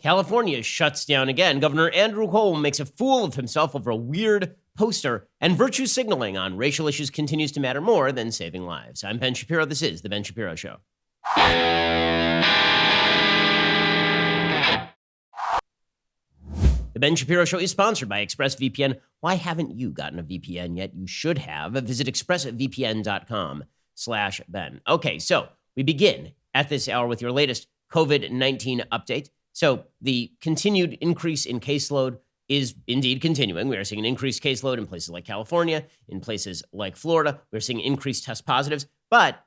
California shuts down again. Governor Andrew Cuomo makes a fool of himself over a weird poster, and virtue signaling on racial issues continues to matter more than saving lives. I'm Ben Shapiro. This is The Ben Shapiro Show. The Ben Shapiro Show is sponsored by ExpressVPN. Why haven't you gotten a VPN yet? You should have. Visit expressvpn.com/Ben. Okay, so we begin at this hour with your latest COVID-19 update. So the continued increase in caseload is indeed continuing. We are seeing an increased caseload in places like California, in places like Florida. We're seeing increased test positives. But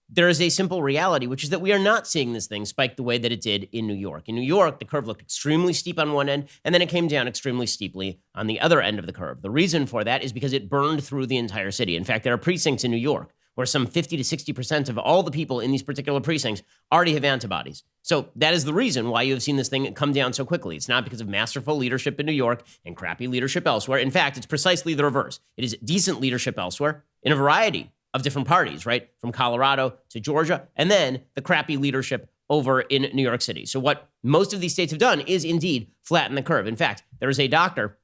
there is a simple reality, which is that we are not seeing this thing spike the way that it did in New York. In New York, the curve looked extremely steep on one end, and then it came down extremely steeply on the other end of the curve. The reason for that is because it burned through the entire city. In fact, there are precincts in New York where some 50 to 60% of all the people in these particular precincts already have antibodies. So that is the reason why you have seen this thing come down so quickly. It's not because of masterful leadership in New York and crappy leadership elsewhere. In fact, it's precisely the reverse. It is decent leadership elsewhere in a variety of different parties, right? From Colorado to Georgia, and then the crappy leadership over in New York City. So what most of these states have done is indeed flatten the curve. In fact, there is a doctor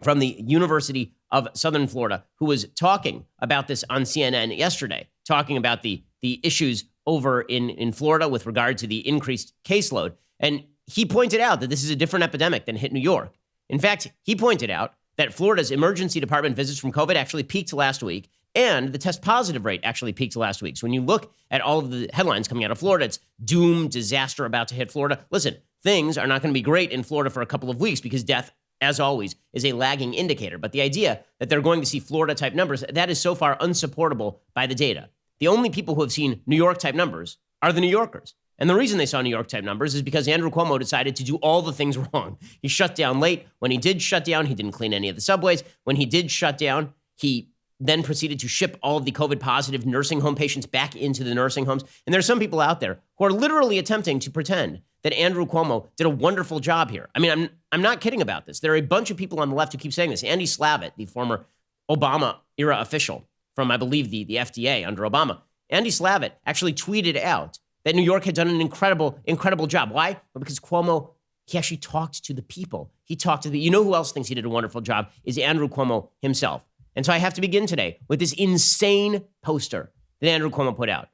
from the University of Southern Florida who was talking about this on CNN yesterday, talking about the issues over in Florida with regard to the increased caseload. And he pointed out that this is a different epidemic than hit New York. In fact, he pointed out that Florida's emergency department visits from COVID actually peaked last week, and the test positive rate actually peaked last week. So when you look at all of the headlines coming out of Florida, it's doom, disaster about to hit Florida. Listen, things are not going to be great in Florida for a couple of weeks because death, as always, is a lagging indicator. But the idea that they're going to see Florida-type numbers, that is so far unsupportable by the data. The only people who have seen New York-type numbers are the New Yorkers. And the reason they saw New York-type numbers is because Andrew Cuomo decided to do all the things wrong. He shut down late. When he did shut down, he didn't clean any of the subways. When he did shut down, he then proceeded to ship all of the COVID-positive nursing home patients back into the nursing homes. And there are some people out there who are literally attempting to pretend that Andrew Cuomo did a wonderful job here. I mean, I'm not kidding about this. There are a bunch of people on the left who keep saying this. Andy Slavitt, the former Obama-era official from, I believe, the FDA under Obama, Andy Slavitt actually tweeted out that New York had done an incredible job. Why? Well, because Cuomo, he actually talked to the people. He talked to you know who else thinks he did a wonderful job is Andrew Cuomo himself. And so I have to begin today with this insane poster that Andrew Cuomo put out.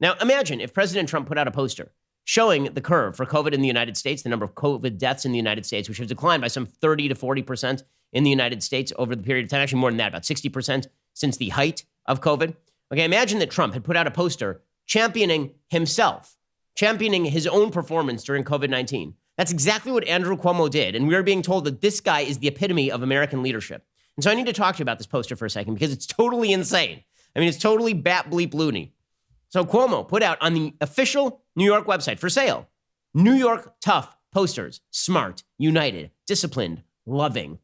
Now, imagine if President Trump put out a poster showing the curve for COVID in the United States, the number of COVID deaths in the United States, which has declined by some 30 to 40% in the United States over the period of time, actually more than that, about 60% since the height of COVID. Okay, imagine that Trump had put out a poster championing himself, championing his own performance during COVID-19. That's exactly what Andrew Cuomo did. And we are being told that this guy is the epitome of American leadership. And so I need to talk to you about this poster for a second because it's totally insane. I mean, it's totally bat bleep loony. So Cuomo put out on the official New York website for sale, New York tough posters, smart, united, disciplined, loving.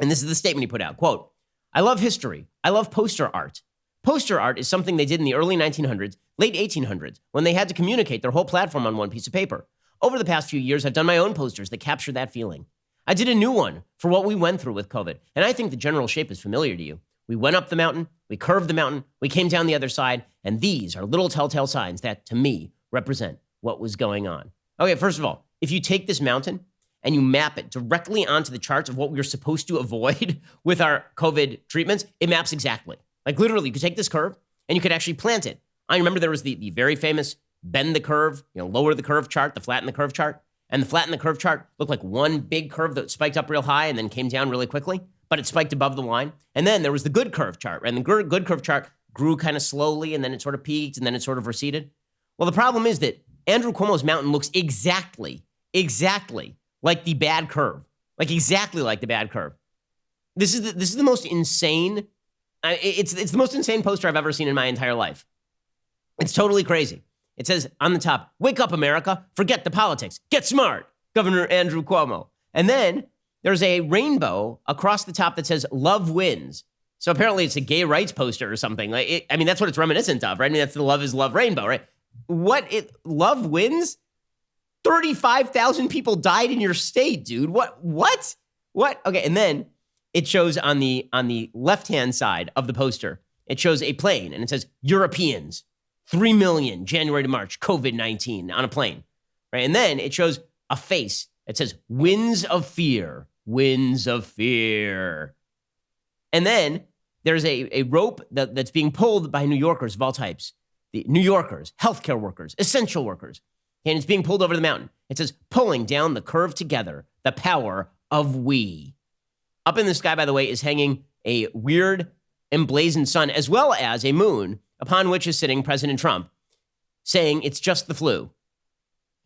And this is the statement he put out, quote, "I love history. I love poster art. Poster art is something they did in the early 1900s, late 1800s, when they had to communicate their whole platform on one piece of paper. Over the past few years, I've done my own posters that capture that feeling. I did a new one for what we went through with COVID, and I think the general shape is familiar to you. We went up the mountain, we curved the mountain, we came down the other side, and these are little telltale signs that, to me, represent what was going on." Okay, first of all, if you take this mountain and you map it directly onto the charts of what we were supposed to avoid with our COVID treatments, it maps exactly. Like literally, you could take this curve and you could actually plant it. I remember there was the very famous bend the curve, lower the curve chart, the flatten the curve chart. And the flatten the curve chart looked like one big curve that spiked up real high and then came down really quickly, but it spiked above the line. And then there was the good curve chart, and the good curve chart grew kind of slowly, and then it sort of peaked, and then it sort of receded. Well, the problem is that Andrew Cuomo's mountain looks exactly like the bad curve, like exactly like the bad curve. This is the most insane. It's the most insane poster I've ever seen in my entire life. It's totally crazy. It says on the top, "Wake up, America. Forget the politics. Get smart, Governor Andrew Cuomo." And then there's a rainbow across the top that says "Love wins." So apparently it's a gay rights poster or something. That's what it's reminiscent of, right? I mean, that's the "Love is Love" rainbow, right? Love wins? 35,000 people died in your state, dude. What? Okay, and then it shows on the left-hand side of the poster, it shows a plane, and it says Europeans. 3 million, January to March, COVID-19 on a plane, right? And then it shows a face that says winds of fear, winds of fear. And then there's a rope that's being pulled by New Yorkers of all types. The New Yorkers, healthcare workers, essential workers. And it's being pulled over the mountain. It says, pulling down the curve together, the power of we. Up in the sky, by the way, is hanging a weird emblazoned sun, as well as a moon upon which is sitting President Trump, saying it's just the flu.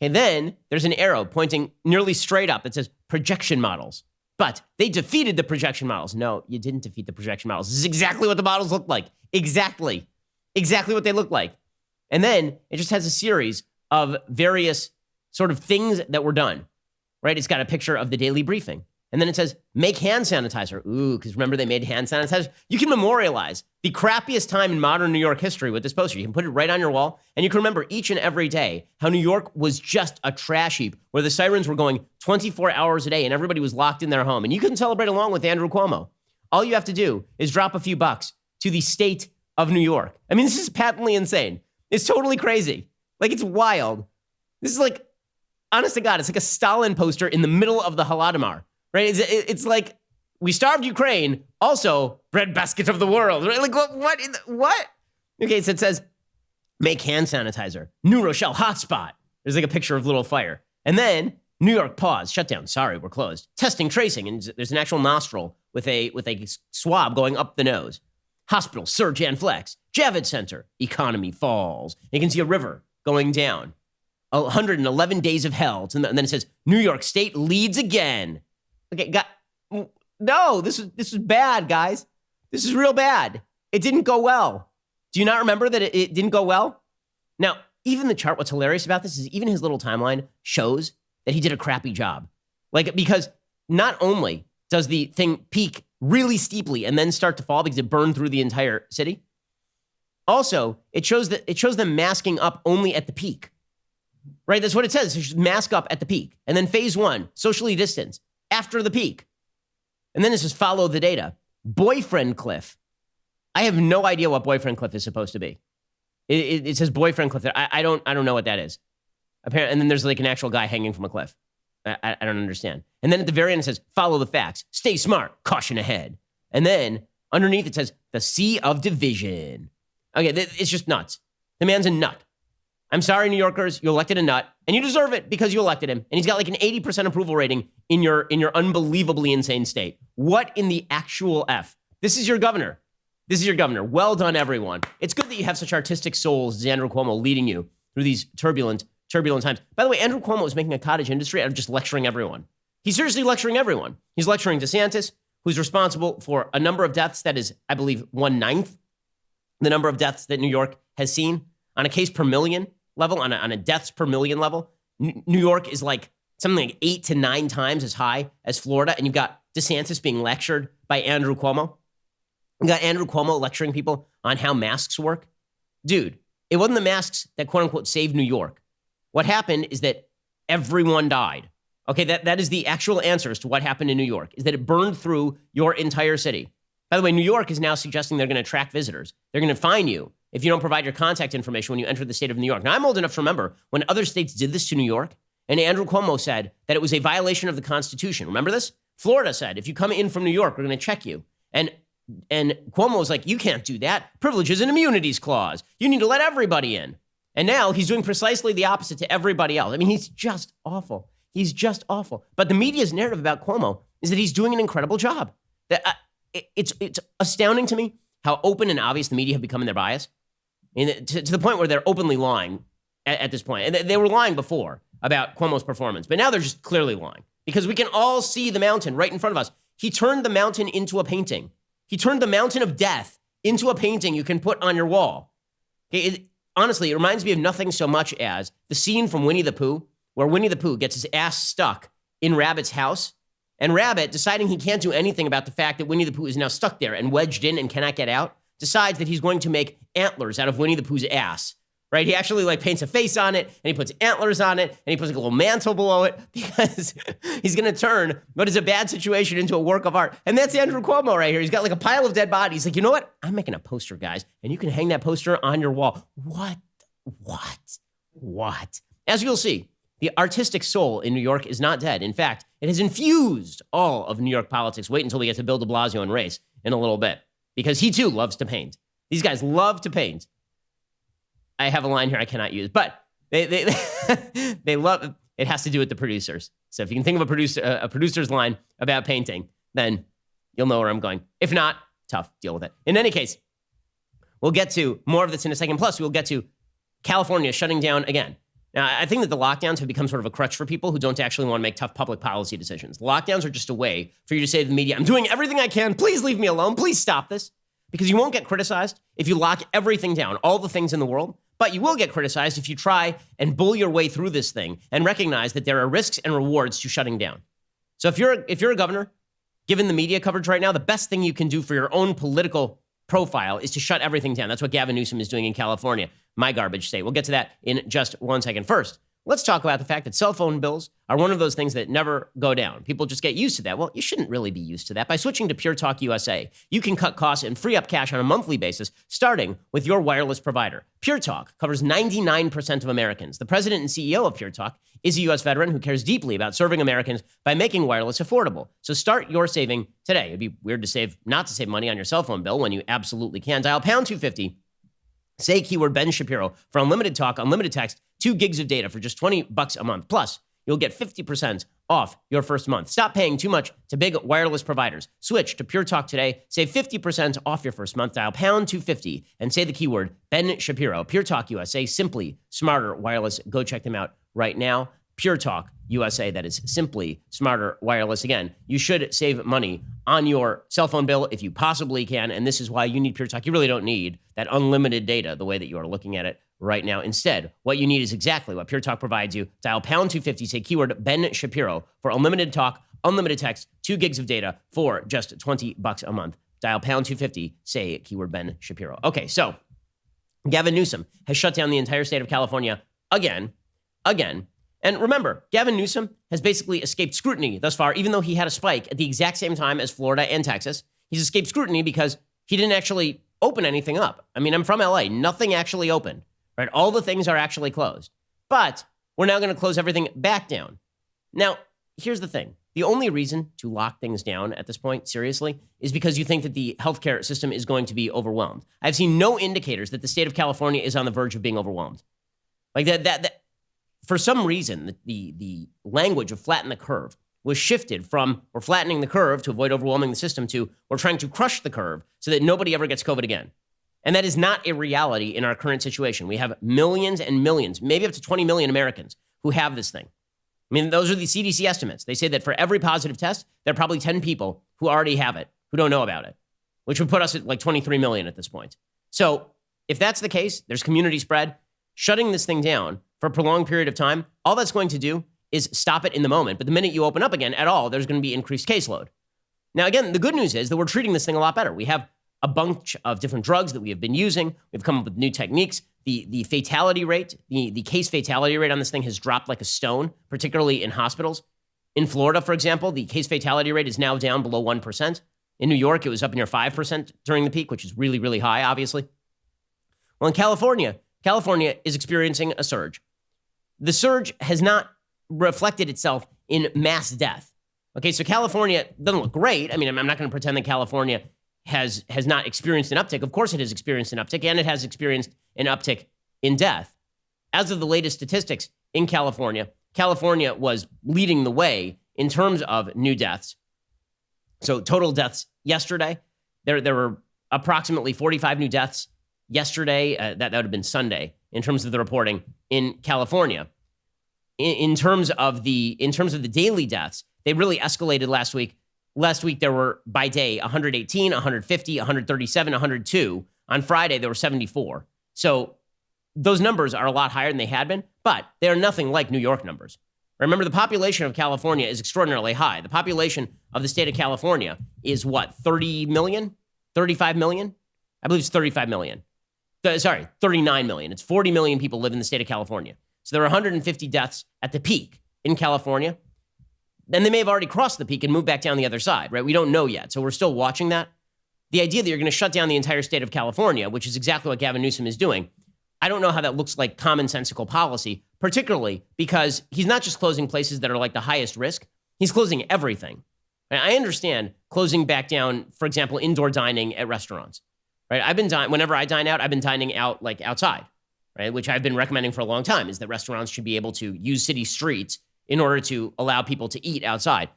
And then there's an arrow pointing nearly straight up that says projection models. But they defeated the projection models. No, you didn't defeat the projection models. This is exactly what the models look like. Exactly what they look like. And then it just has a series of various sort of things that were done, right? It's got a picture of the daily briefing. And then it says, make hand sanitizer. Ooh, because remember they made hand sanitizer? You can memorialize the crappiest time in modern New York history with this poster. You can put it right on your wall, and you can remember each and every day how New York was just a trash heap, where the sirens were going 24 hours a day and everybody was locked in their home. And you couldn't celebrate along with Andrew Cuomo. All you have to do is drop a few bucks to the state of New York. I mean, this is patently insane. It's totally crazy. Like, it's wild. This is like, honest to God, it's like a Stalin poster in the middle of the Holodomor. Right? It's like, we starved Ukraine, also breadbasket of the world. Right? Like, what? Okay, so it says, make hand sanitizer. New Rochelle hotspot. There's like a picture of little fire. And then, New York pause, shutdown. Sorry, we're closed. Testing, tracing. And there's an actual nostril with a swab going up the nose. Hospital, surge and flex. Javits Center, economy falls. You can see a river going down. 111 days of hell. And then it says, New York State leads again. Okay, no, this is bad, guys. This is real bad. It didn't go well. Do you not remember that it didn't go well? Now, even the chart, what's hilarious about this is even his little timeline shows that he did a crappy job. Like, because not only does the thing peak really steeply and then start to fall because it burned through the entire city, also, it shows them masking up only at the peak. Right? That's what it says. It should mask up at the peak. And then phase 1, socially distance. After the peak. And then it says follow the data. Boyfriend cliff. I have no idea what boyfriend cliff is supposed to be. It says boyfriend cliff. I don't know what that is. Apparently, and then there's like an actual guy hanging from a cliff. I don't understand. And then at the very end it says follow the facts. Stay smart. Caution ahead. And then underneath it says the sea of division. Okay, it's just nuts. The man's a nut. I'm sorry, New Yorkers, you elected a nut, and you deserve it because you elected him. And he's got like an 80% approval rating in your unbelievably insane state. What in the actual F? This is your governor. This is your governor. Well done, everyone. It's good that you have such artistic souls as Andrew Cuomo leading you through these turbulent times. By the way, Andrew Cuomo is making a cottage industry out of just lecturing everyone. He's seriously lecturing everyone. He's lecturing DeSantis, who's responsible for a number of deaths that is, I believe, 1/9 the number of deaths that New York has seen on a case per million level, on a deaths per million level. New York is like something like 8 to 9 times as high as Florida. And you've got DeSantis being lectured by Andrew Cuomo. You got Andrew Cuomo lecturing people on how masks work. Dude, it wasn't the masks that quote unquote saved New York. What happened is that everyone died. Okay, that is the actual answer as to what happened in New York, is that it burned through your entire city. By the way, New York is now suggesting they're going to track visitors. They're going to fine you if you don't provide your contact information when you enter the state of New York. Now, I'm old enough to remember when other states did this to New York, and Andrew Cuomo said that it was a violation of the Constitution. Remember this? Florida said, if you come in from New York, we're going to check you. And Cuomo was like, you can't do that. Privileges and immunities clause. You need to let everybody in. And now he's doing precisely the opposite to everybody else. I mean, he's just awful. He's just awful. But the media's narrative about Cuomo is that he's doing an incredible job. It's astounding to me how open and obvious the media have become in their bias. And to the point where they're openly lying at this point. And they were lying before about Cuomo's performance, but now they're just clearly lying because we can all see the mountain right in front of us. He turned the mountain into a painting. He turned the mountain of death into a painting you can put on your wall. Honestly, it reminds me of nothing so much as the scene from Winnie the Pooh, where Winnie the Pooh gets his ass stuck in Rabbit's house, and Rabbit, deciding he can't do anything about the fact that Winnie the Pooh is now stuck there and wedged in and cannot get out, decides that he's going to make antlers out of Winnie the Pooh's ass, right? He actually like paints a face on it, and he puts antlers on it, and he puts like a little mantle below it because he's going to turn what is a bad situation into a work of art. And that's Andrew Cuomo right here. He's got like a pile of dead bodies. He's like, you know what? I'm making a poster, guys, and you can hang that poster on your wall. What? As you'll see, The artistic soul in New York is not dead. In fact, it has infused all of New York politics. Wait until we get to Bill de Blasio and race in a little bit, because he too loves to paint. These guys love to paint. I have a line here I cannot use, but they they love, it has to do with the producers. So if you can think of a producer's line about painting, then you'll know where I'm going. If not, tough, deal with it. In any case, we'll get to more of this in a second. Plus, we'll get to California shutting down again. Now, I think that the lockdowns have become sort of a crutch for people who don't actually want to make tough public policy decisions. Lockdowns are just a way for you to say to the media, I'm doing everything I can. Please leave me alone. Please stop this. Because you won't get criticized if you lock everything down, all the things in the world. But you will get criticized if you try and bull your way through this thing and recognize that there are risks and rewards to shutting down. So if you're a governor, given the media coverage right now, the best thing you can do for your own political profile is to shut everything down. That's what Gavin Newsom is doing in California, my garbage state. We'll get to that in just 1 second. First, let's talk about the fact that cell phone bills are one of those things that never go down. People just get used to that. Well, you shouldn't really be used to that. By switching to Pure Talk USA, you can cut costs and free up cash on a monthly basis, starting with your wireless provider. Pure Talk covers 99% of Americans. The president and CEO of Pure Talk is a U.S. veteran who cares deeply about serving Americans by making wireless affordable. So start your saving today. It'd be weird not to save money on your cell phone bill when you absolutely can. Dial pound 250. Say keyword Ben Shapiro for unlimited talk, unlimited text, 2 gigs of data for just $20 a month. Plus, you'll get 50% off your first month. Stop paying too much to big wireless providers. Switch to Pure Talk today. Save 50% off your first month. Dial pound 250 and say the keyword Ben Shapiro. Pure Talk USA, simply smarter wireless. Go check them out right now. Pure Talk USA, that is simply smarter wireless. Again, you should save money on your cell phone bill if you possibly can, and this is why you need Pure Talk. You really don't need that unlimited data the way that you are looking at it right now. Instead, what you need is exactly what Pure Talk provides you. Dial pound 250, say keyword Ben Shapiro for unlimited talk, unlimited text, 2 gigs of data for just $20 a month. Dial pound 250, say keyword Ben Shapiro. Okay, so Gavin Newsom has shut down the entire state of California again. And remember, Gavin Newsom has basically escaped scrutiny thus far, even though he had a spike at the exact same time as Florida and Texas. He's escaped scrutiny because he didn't actually open anything up. I mean, I'm from LA. Nothing actually opened, right? All the things are actually closed. But we're now going to close everything back down. Now, here's the thing. The only reason to lock things down at this point, seriously, is because you think that the healthcare system is going to be overwhelmed. I've seen no indicators that the state of California is on the verge of being overwhelmed. Like that for some reason, the language of flatten the curve was shifted from we're flattening the curve to avoid overwhelming the system to we're trying to crush the curve so that nobody ever gets COVID again. And that is not a reality in our current situation. We have millions and millions, maybe up to 20 million Americans who have this thing. I mean, those are the CDC estimates. They say that for every positive test, there are probably 10 people who already have it, who don't know about it, which would put us at like 23 million at this point. So if that's the case, there's community spread. Shutting this thing down for a prolonged period of time, all that's going to do is stop it in the moment. But the minute you open up again at all, there's going to be increased caseload. Now, again, the good news is that we're treating this thing a lot better. We have a bunch of different drugs that we have been using. We've come up with new techniques. The fatality rate, the case fatality rate on this thing has dropped like a stone, particularly in hospitals. In Florida, for example, the case fatality rate is now down below 1%. In New York, it was up near 5% during the peak, which is really, really high, obviously. Well, in California is experiencing a surge. The surge has not reflected itself in mass death. Okay, so California doesn't look great. I mean, I'm not going to pretend that California has not experienced an uptick. Of course it has experienced an uptick, and it has experienced an uptick in death. As of the latest statistics in California was leading the way in terms of new deaths. So total deaths yesterday, there were approximately 45 new deaths yesterday. That would have been Sunday in terms of the reporting in California. In terms of the daily deaths, they really escalated last week. Last week, there were, by day, 118, 150, 137, 102. On Friday, there were 74. So those numbers are a lot higher than they had been, but they are nothing like New York numbers. Remember, the population of California is extraordinarily high. The population of the state of California is what, 30 million? 35 million? I believe it's 35 million. 39 million. It's 40 million people live in the state of California. So there are 150 deaths at the peak in California. And they may have already crossed the peak and moved back down the other side, right? We don't know yet. So we're still watching that. The idea that you're going to shut down the entire state of California, which is exactly what Gavin Newsom is doing, I don't know how that looks like commonsensical policy, particularly because he's not just closing places that are like the highest risk. He's closing everything. Right? I understand closing back down, for example, indoor dining at restaurants. Right? Whenever I dine out, I've been dining out like outside, right? Which I've been recommending for a long time, is that restaurants should be able to use city streets in order to allow people to eat outside.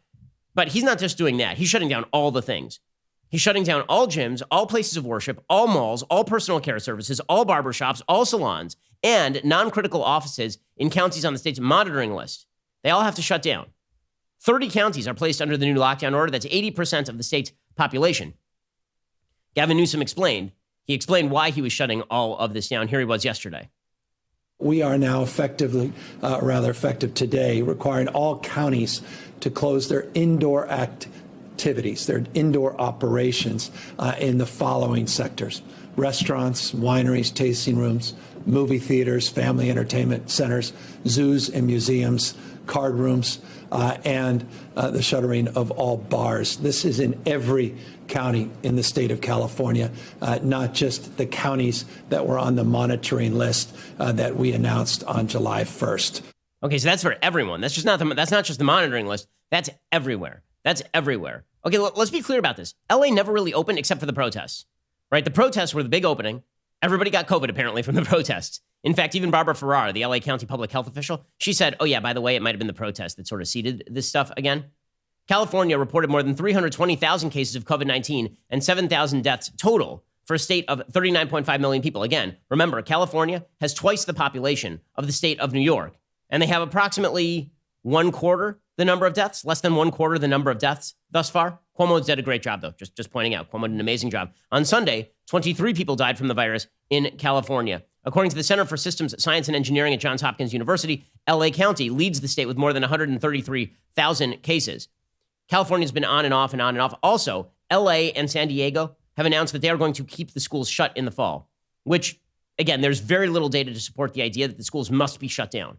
But he's not just doing that. He's shutting down all the things. He's shutting down all gyms, all places of worship, all malls, all personal care services, all barbershops, all salons, and non-critical offices in counties on the state's monitoring list. They all have to shut down. 30 counties are placed under the new lockdown order. That's 80% of the state's population. Gavin Newsom explained. He explained why he was shutting all of this down. Here he was yesterday. We are now effective today, requiring all counties to close their indoor activities, their indoor operations in the following sectors: restaurants, wineries, tasting rooms, movie theaters, family entertainment centers, zoos and museums, card rooms, and the shuttering of all bars. This is in every county in the state of California, not just the counties that were on the monitoring list that we announced on July 1st. Okay, so that's for everyone. That's not just the monitoring list. That's everywhere. That's everywhere. Okay, let's be clear about this. LA never really opened except for the protests, right? The protests were the big opening. Everybody got COVID, apparently, from the protests. In fact, even Barbara Ferrer, the LA County public health official, she said, oh yeah, by the way, it might have been the protest that sort of seeded this stuff again. California reported more than 320,000 cases of COVID-19 and 7,000 deaths total for a state of 39.5 million people. Again, remember, California has twice the population of the state of New York, and they have approximately 1/4 the number of deaths, less than 1/4 the number of deaths thus far. Cuomo's did a great job, though, just pointing out. Cuomo did an amazing job. On Sunday, 23 people died from the virus in California. According to the Center for Systems Science and Engineering at Johns Hopkins University, LA County leads the state with more than 133,000 cases. California's been on and off and on and off. Also, LA and San Diego have announced that they are going to keep the schools shut in the fall, which, again, there's very little data to support the idea that the schools must be shut down.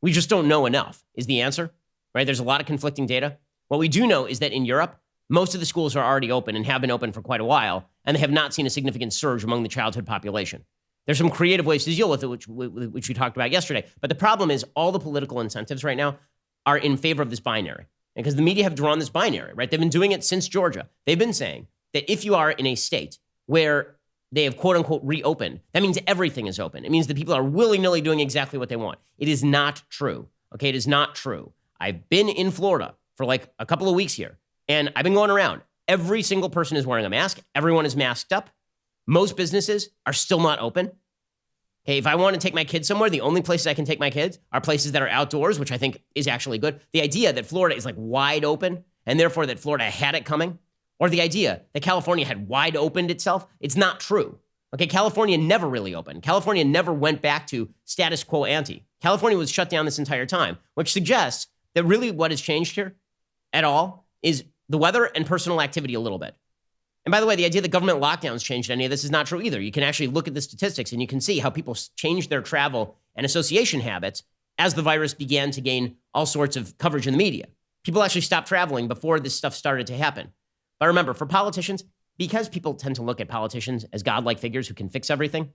We just don't know enough is the answer, right? There's a lot of conflicting data. What we do know is that in Europe, most of the schools are already open and have been open for quite a while, and they have not seen a significant surge among the childhood population. There's some creative ways to deal with it, which we talked about yesterday. But the problem is all the political incentives right now are in favor of this binary. Because the media have drawn this binary, right? They've been doing it since Georgia. They've been saying that if you are in a state where they have quote unquote reopened, that means everything is open. It means that people are willy-nilly doing exactly what they want. It is not true. Okay, it is not true. I've been in Florida for like a couple of weeks here, and I've been going around. Every single person is wearing a mask. Everyone is masked up. Most businesses are still not open. Hey, if I want to take my kids somewhere, the only places I can take my kids are places that are outdoors, which I think is actually good. The idea that Florida is like wide open and therefore that Florida had it coming, or the idea that California had wide opened itself, it's not true. Okay, California never really opened. California never went back to status quo ante. California was shut down this entire time, which suggests that really what has changed here at all is the weather and personal activity a little bit. And by the way, the idea that government lockdowns changed any of this is not true either. You can actually look at the statistics and you can see how people changed their travel and association habits as the virus began to gain all sorts of coverage in the media. People actually stopped traveling before this stuff started to happen. But remember, for politicians, because people tend to look at politicians as godlike figures who can fix everything,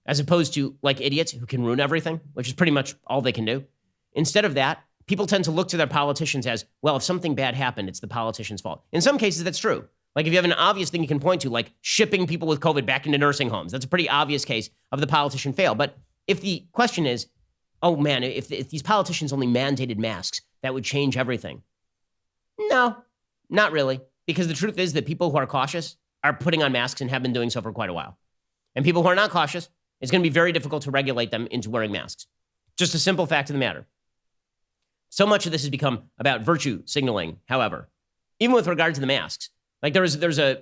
as opposed to like idiots who can ruin everything, which is pretty much all they can do. Instead of that, people tend to look to their politicians as, well, if something bad happened, it's the politician's fault. In some cases, that's true. Like if you have an obvious thing you can point to, like shipping people with COVID back into nursing homes, that's a pretty obvious case of the politician fail. But if the question is, oh man, if these politicians only mandated masks, that would change everything. No, not really. Because the truth is that people who are cautious are putting on masks and have been doing so for quite a while. And people who are not cautious, it's going to be very difficult to regulate them into wearing masks. Just a simple fact of the matter. So much of this has become about virtue signaling, however, even with regard to the masks. Like there's a,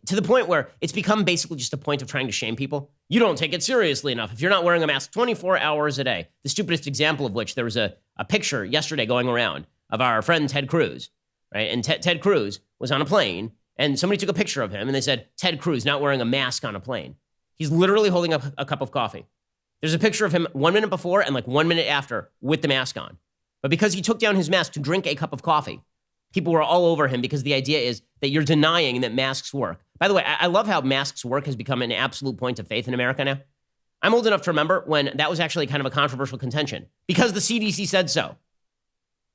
to the point where it's become basically just a point of trying to shame people. You don't take it seriously enough if you're not wearing a mask 24 hours a day. The stupidest example of which, there was a picture yesterday going around of our friend Ted Cruz, right? And Ted Cruz was on a plane, and somebody took a picture of him, and they said, Ted Cruz not wearing a mask on a plane. He's literally holding up a cup of coffee. There's a picture of him 1 minute before and like 1 minute after with the mask on. But because he took down his mask to drink a cup of coffee, people were all over him because the idea is that you're denying that masks work. By the way, I love how masks work has become an absolute point of faith in America now. I'm old enough to remember when that was actually kind of a controversial contention because the CDC said so.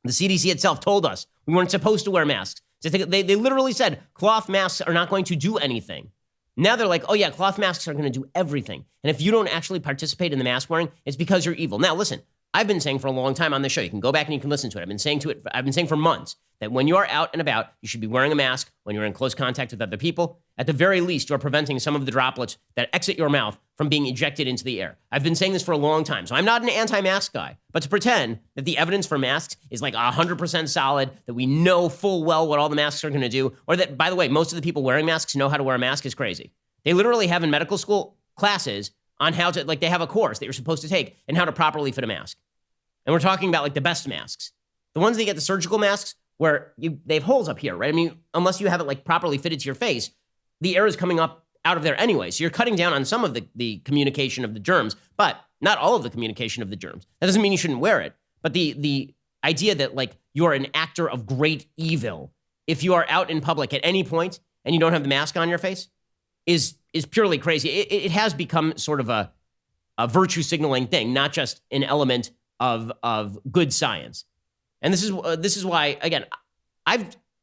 The CDC itself told us we weren't supposed to wear masks. They literally said cloth masks are not going to do anything. Now they're like, oh yeah, cloth masks are going to do everything. And if you don't actually participate in the mask wearing, it's because you're evil. Now listen, I've been saying for a long time on this show, you can go back and you can listen to it. I've been saying for months that when you are out and about, you should be wearing a mask when you're in close contact with other people. At the very least, you're preventing some of the droplets that exit your mouth from being ejected into the air. I've been saying this for a long time, so I'm not an anti-mask guy. But to pretend that the evidence for masks is like 100% solid, that we know full well what all the masks are going to do, or that, by the way, most of the people wearing masks know how to wear a mask is crazy. They literally have in medical school classes on how to, like they have a course that you're supposed to take and how to properly fit a mask. And we're talking about like the best masks. The ones that get the surgical masks where they have holes up here, right? I mean, unless you have it like properly fitted to your face, the air is coming up out of there anyway. So you're cutting down on some of the communication of the germs, but not all of the communication of the germs. That doesn't mean you shouldn't wear it. But the idea that like you're an actor of great evil if you are out in public at any point and you don't have the mask on your face is purely crazy. It has become sort of a virtue signaling thing, not just an element of good science. And this is why, again,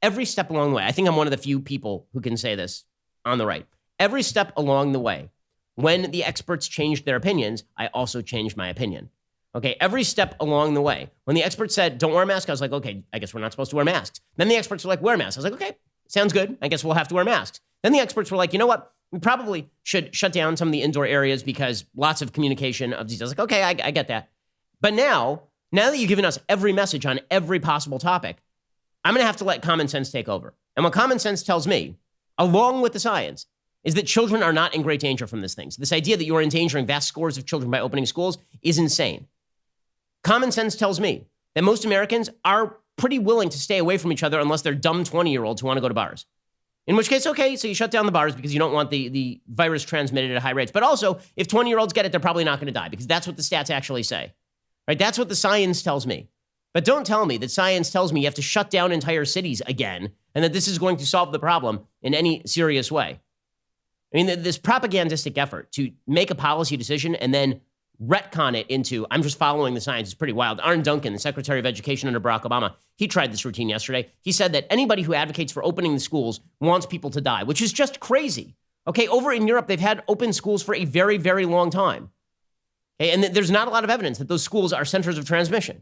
every step along the way, I think I'm one of the few people who can say this on the right. Every step along the way, when the experts changed their opinions, I also changed my opinion. Okay, every step along the way. When the experts said, don't wear a mask, I was like, okay, I guess we're not supposed to wear masks. Then the experts were like, wear masks. I was like, okay, sounds good. I guess we'll have to wear masks. Then the experts were like, you know what? We probably should shut down some of the indoor areas because lots of communication of disease. I was like, okay, I get that. But now that you've given us every message on every possible topic, I'm going to have to let common sense take over. And what common sense tells me, along with the science, is that children are not in great danger from this thing. So this idea that you're endangering vast scores of children by opening schools is insane. Common sense tells me that most Americans are pretty willing to stay away from each other unless they're dumb 20-year-olds who want to go to bars. In which case, okay, so you shut down the bars because you don't want the virus transmitted at high rates. But also, if 20-year-olds get it, they're probably not going to die because that's what the stats actually say. Right? That's what the science tells me. But don't tell me that science tells me you have to shut down entire cities again and that this is going to solve the problem in any serious way. I mean, this propagandistic effort to make a policy decision and then retcon it into, I'm just following the science, is pretty wild. Arne Duncan, the Secretary of Education under Barack Obama, he tried this routine yesterday. He said that anybody who advocates for opening the schools wants people to die, which is just crazy. Okay, over in Europe, they've had open schools for a very, very long time. Okay, and there's not a lot of evidence that those schools are centers of transmission.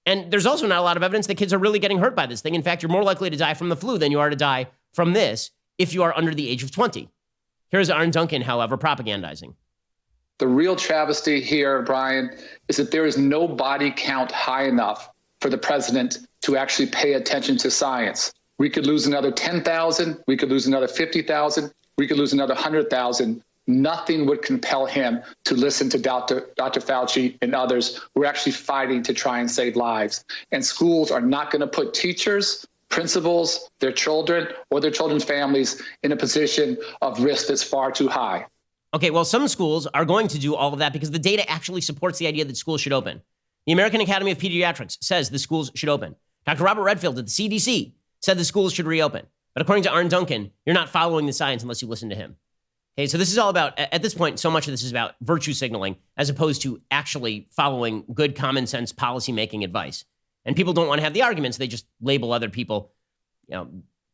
And there's also not a lot of evidence that kids are really getting hurt by this thing. In fact, you're more likely to die from the flu than you are to die from this if you are under the age of 20. Here's Arne Duncan, however, propagandizing. The real travesty here, Brian, is that there is no body count high enough for the president to actually pay attention to science. We could lose another 10,000. We could lose another 50,000. We could lose another 100,000. Nothing would compel him to listen to Dr. Fauci and others who are actually fighting to try and save lives. And schools are not going to put teachers, principals, their children, or their children's families in a position of risk that's far too high. Okay, well, some schools are going to do all of that because the data actually supports the idea that schools should open. The American Academy of Pediatrics says the schools should open. Dr. Robert Redfield at the CDC said the schools should reopen. But according to Arne Duncan, you're not following the science unless you listen to him. Okay, so this is all about, at this point, so much of this is about virtue signaling as opposed to actually following good common sense policymaking advice. And people don't want to have the arguments. They just label other people,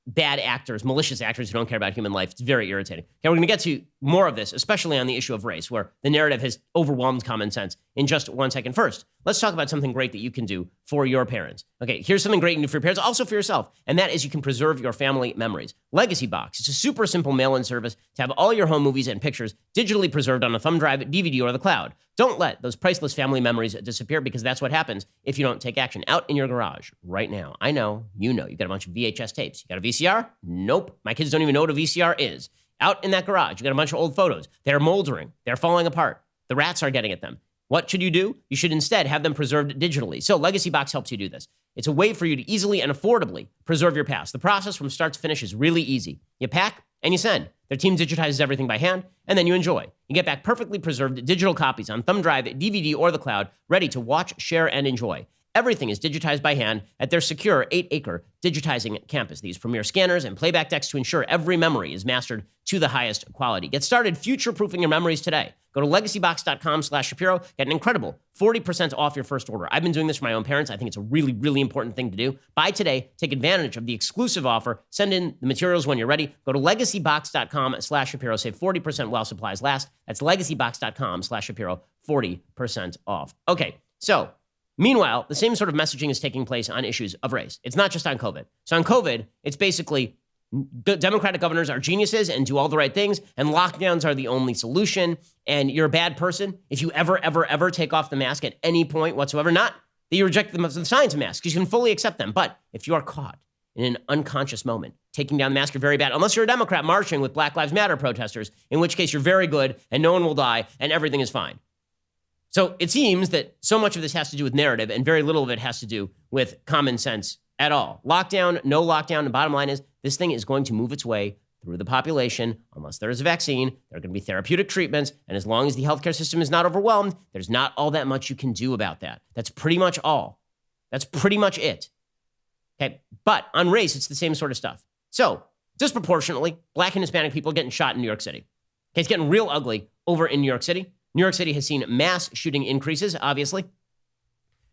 bad actors, malicious actors who don't care about human life. It's very irritating. Okay, we're going to get to more of this, especially on the issue of race, where the narrative has overwhelmed common sense in just 1 second. First, let's talk about something great that you can do for your parents. Okay, here's something great you can do for your parents, also for yourself, and that is you can preserve your family memories. Legacy Box. It's a super simple mail-in service to have all your home movies and pictures digitally preserved on a thumb drive, DVD, or the cloud. Don't let those priceless family memories disappear because that's what happens if you don't take action. Out in your garage right now. I know, you've got a bunch of VHS tapes. You got a VCR? Nope. My kids don't even know what a VCR is. Out in that garage, you got a bunch of old photos. They're moldering. They're falling apart. The rats are getting at them. What should you do? You should instead have them preserved digitally. So Legacy Box helps you do this. It's a way for you to easily and affordably preserve your past. The process from start to finish is really easy. You pack and you send. Their team digitizes everything by hand, and then you enjoy. You get back perfectly preserved digital copies on thumb drive, DVD, or the cloud, ready to watch, share, and enjoy. Everything is digitized by hand at their secure 8-acre digitizing campus. These premier scanners and playback decks to ensure every memory is mastered to the highest quality. Get started future-proofing your memories today. Go to legacybox.com/Shapiro. Get an incredible 40% off your first order. I've been doing this for my own parents. I think it's a really, really important thing to do. Buy today. Take advantage of the exclusive offer. Send in the materials when you're ready. Go to legacybox.com/Shapiro. Save 40% while supplies last. That's legacybox.com/Shapiro. 40% off. Okay, so meanwhile, the same sort of messaging is taking place on issues of race. It's not just on COVID. So on COVID, it's basically Democratic governors are geniuses and do all the right things, and lockdowns are the only solution, and you're a bad person if you ever take off the mask at any point whatsoever. Not that you reject the science of masks, because you can fully accept them, but if you are caught in an unconscious moment taking down the mask, you're very bad, unless you're a Democrat marching with Black Lives Matter protesters, in which case you're very good, and no one will die, and everything is fine. So it seems that so much of this has to do with narrative, and very little of it has to do with common sense at all. Lockdown, no lockdown, the bottom line is this thing is going to move its way through the population. Unless there is a vaccine, there are going to be therapeutic treatments, and as long as the healthcare system is not overwhelmed, there's not all that much you can do about that. That's pretty much all. That's pretty much it. Okay, but on race, it's the same sort of stuff. So, disproportionately, Black and Hispanic people are getting shot in New York City. Okay, it's getting real ugly over in New York City. New York City has seen mass shooting increases, obviously.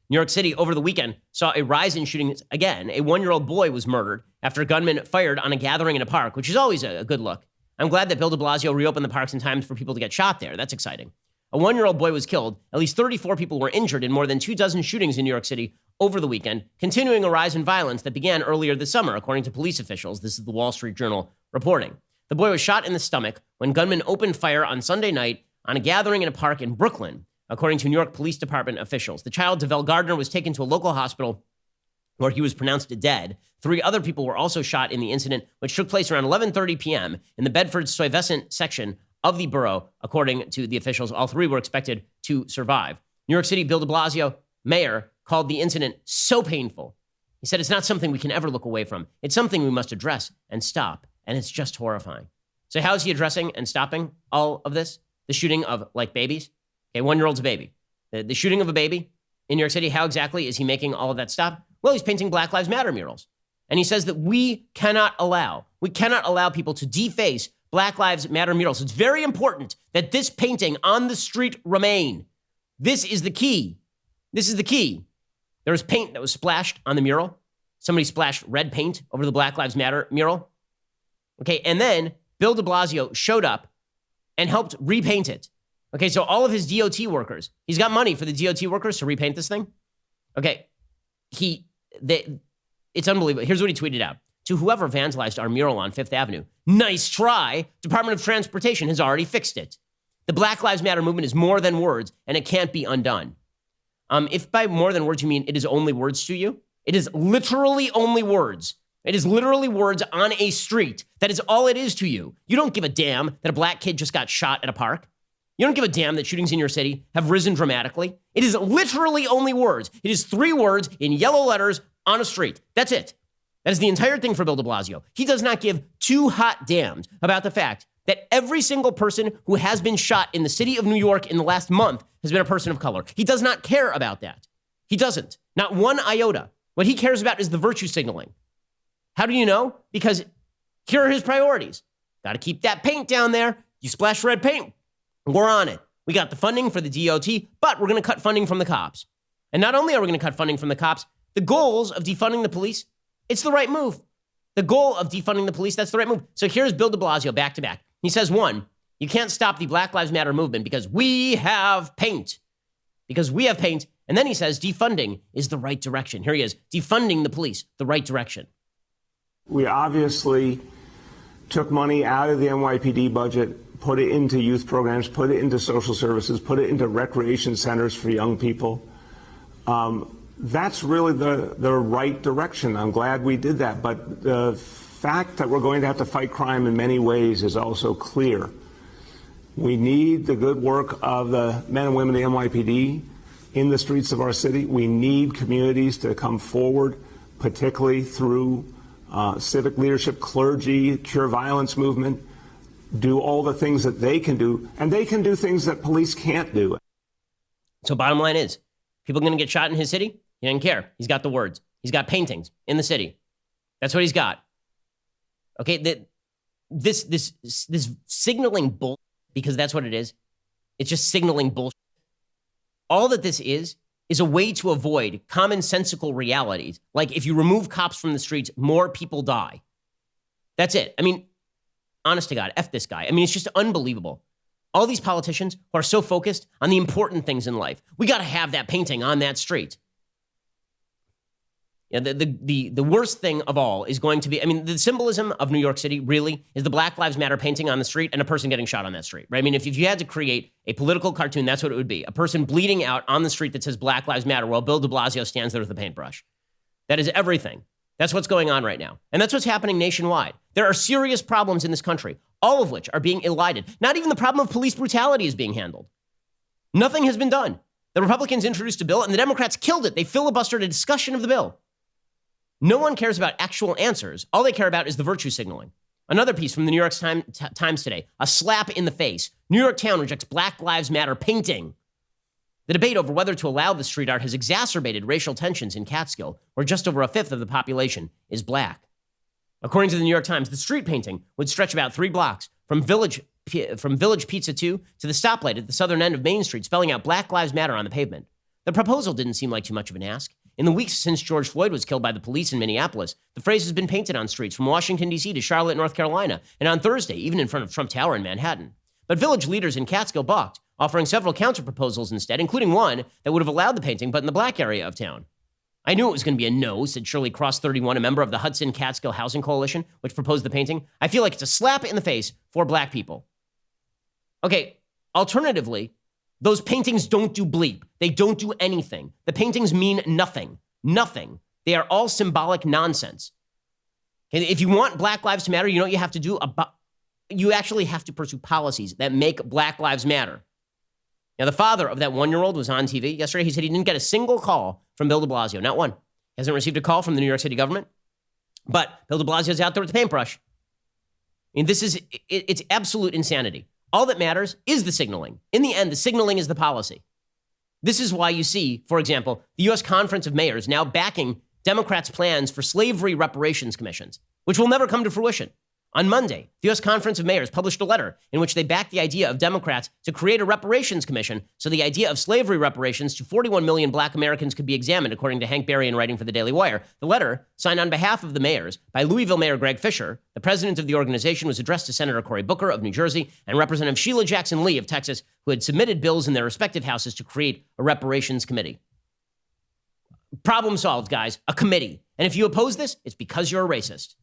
New York City over the weekend saw a rise in shootings again. A 1-year-old boy was murdered after a gunman fired on a gathering in a park, which is always a good look. I'm glad that Bill de Blasio reopened the parks in time for people to get shot there. That's exciting. A 1-year-old boy was killed. At least 34 people were injured in more than 24 shootings in New York City over the weekend, continuing a rise in violence that began earlier this summer, according to police officials. This is the Wall Street Journal reporting. The boy was shot in the stomach when gunmen opened fire on Sunday night on a gathering in a park in Brooklyn, according to New York Police Department officials. The child, Devell Gardner, was taken to a local hospital where he was pronounced dead. 3 other people were also shot in the incident, which took place around 11:30 p.m. in the Bedford-Stuyvesant section of the borough, according to the officials. All 3 were expected to survive. New York City, Bill de Blasio, mayor, called the incident so painful. He said, it's not something we can ever look away from. It's something we must address and stop, and it's just horrifying. So how is he addressing and stopping all of this? The shooting of, like, babies? Okay, 1-year-old's a baby. The shooting of a baby in New York City, how exactly is he making all of that stop? Well, he's painting Black Lives Matter murals. And he says that we cannot allow people to deface Black Lives Matter murals. It's very important that this painting on the street remain. This is the key. This is the key. There was paint that was splashed on the mural. Somebody splashed red paint over the Black Lives Matter mural. Okay, and then Bill de Blasio showed up and helped repaint it. Okay, so all of his DOT workers, he's got money for the DOT workers to repaint this thing. Okay, it's unbelievable. Here's what he tweeted out. To whoever vandalized our mural on Fifth Avenue, nice try. Department of Transportation has already fixed it. The Black Lives Matter movement is more than words, and it can't be undone. If by more than words you mean it is only words to you, it is literally only words. It is literally words on a street. That is all it is to you. You don't give a damn that a black kid just got shot at a park. You don't give a damn that shootings in your city have risen dramatically. It is literally only words. It is 3 words in yellow letters on a street. That's it. That is the entire thing for Bill de Blasio. He does not give 2 hot damns about the fact that every single person who has been shot in the city of New York in the last month has been a person of color. He does not care about that. He doesn't. Not 1 iota. What he cares about is the virtue signaling. How do you know? Because here are his priorities. Got to keep that paint down there. You splash red paint, we're on it. We got the funding for the DOT, but we're going to cut funding from the cops. And not only are we going to cut funding from the cops, the goals of defunding the police, it's the right move. The goal of defunding the police, that's the right move. So here's Bill de Blasio back to back. He says, 1, you can't stop the Black Lives Matter movement because we have paint. Because we have paint. And then he says defunding is the right direction. Here he is, defunding the police, the right direction. We obviously took money out of the NYPD budget, put it into youth programs, put it into social services, put it into recreation centers for young people. That's really the right direction. I'm glad we did that. But the fact that we're going to have to fight crime in many ways is also clear. We need the good work of the men and women of the NYPD in the streets of our city. We need communities to come forward, particularly through civic leadership, clergy, cure violence movement, do all the things that they can do, and they can do things that police can't do. So bottom line is, people are going to get shot in his city. He didn't care. He's got the words. He's got paintings in the city. That's what he's got. Okay, this signaling bull, because that's what it is. It's just signaling bullshit. All that this is a way to avoid commonsensical realities. Like if you remove cops from the streets, more people die. That's it. I mean, honest to God, F this guy. I mean, it's just unbelievable. All these politicians who are so focused on the important things in life. We got to have that painting on that street. Yeah, the worst thing of all is going to be, I mean, the symbolism of New York City really is the Black Lives Matter painting on the street and a person getting shot on that street, right? I mean, if you had to create a political cartoon, that's what it would be. A person bleeding out on the street that says Black Lives Matter while Bill de Blasio stands there with a paintbrush. That is everything. That's what's going on right now. And that's what's happening nationwide. There are serious problems in this country, all of which are being elided. Not even the problem of police brutality is being handled. Nothing has been done. The Republicans introduced a bill and the Democrats killed it. They filibustered a discussion of the bill. No one cares about actual answers. All they care about is the virtue signaling. Another piece from the New York Times today, a slap in the face. New York town rejects Black Lives Matter painting. The debate over whether to allow the street art has exacerbated racial tensions in Catskill, where just over a fifth of the population is black. According to the New York Times, the street painting would stretch about 3 blocks from Village Pizza 2 to the stoplight at the southern end of Main Street, spelling out Black Lives Matter on the pavement. The proposal didn't seem like too much of an ask. In the weeks since George Floyd was killed by the police in Minneapolis, the phrase has been painted on streets from Washington, D.C. to Charlotte, North Carolina, and on Thursday, even in front of Trump Tower in Manhattan. But village leaders in Catskill balked, offering several counter-proposals instead, including one that would have allowed the painting, but in the black area of town. I knew it was going to be a no, said Shirley Cross 31, a member of the Hudson Catskill Housing Coalition, which proposed the painting. I feel like it's a slap in the face for black people. Okay, alternatively, those paintings don't do bleep. They don't do anything. The paintings mean nothing. Nothing. They are all symbolic nonsense. And if you want Black Lives to matter, you know what you have to do? You actually have to pursue policies that make Black Lives matter. Now, the father of that 1-year-old was on TV yesterday. He said he didn't get a single call from Bill de Blasio. Not one. He hasn't received a call from the New York City government. But Bill de Blasio's out there with the paintbrush. I mean, it's absolute insanity. All that matters is the signaling. In the end, the signaling is the policy. This is why you see, for example, the U.S. Conference of Mayors now backing Democrats' plans for slavery reparations commissions, which will never come to fruition. On Monday, the U.S. Conference of Mayors published a letter in which they backed the idea of Democrats to create a reparations commission so the idea of slavery reparations to 41 million black Americans could be examined, according to Hank Berrien writing for the Daily Wire. The letter, signed on behalf of the mayors by Louisville Mayor Greg Fisher, the president of the organization, was addressed to Senator Cory Booker of New Jersey and Representative Sheila Jackson Lee of Texas, who had submitted bills in their respective houses to create a reparations committee. Problem solved, guys. A committee. And if you oppose this, it's because you're a racist.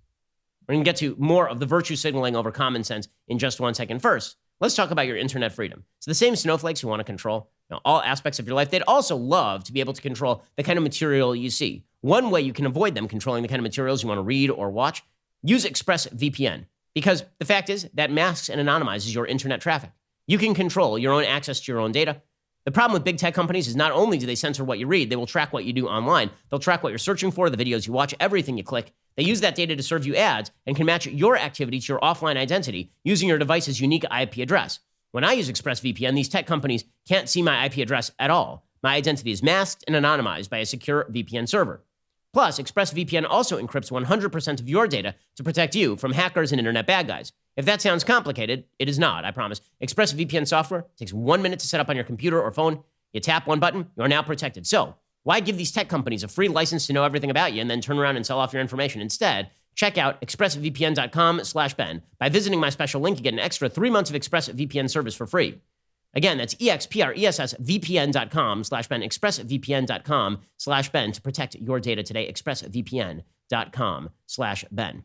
We're going to get to more of the virtue signaling over common sense in just 1 second. First, let's talk about your internet freedom. So the same snowflakes who want to control all aspects of your life, they'd also love to be able to control the kind of material you see. One way you can avoid them controlling the kind of materials you want to read or watch, use ExpressVPN. Because the fact is that masks and anonymizes your internet traffic. You can control your own access to your own data. The problem with big tech companies is not only do they censor what you read, they will track what you do online. They'll track what you're searching for, the videos you watch, everything you click. They use that data to serve you ads and can match your activity to your offline identity using your device's unique IP address. When I use ExpressVPN, these tech companies can't see my IP address at all. My identity is masked and anonymized by a secure VPN server. Plus, ExpressVPN also encrypts 100% of your data to protect you from hackers and internet bad guys. If that sounds complicated, it is not, I promise. ExpressVPN software takes 1 minute to set up on your computer or phone. You tap one button, you are now protected. So, why give these tech companies a free license to know everything about you and then turn around and sell off your information? Instead, check out expressvpn.com/Ben. By visiting my special link, you get an extra 3 months of ExpressVPN service for free. Again, that's expressvpn.com/Ben, expressvpn.com/Ben to protect your data today, expressvpn.com/Ben.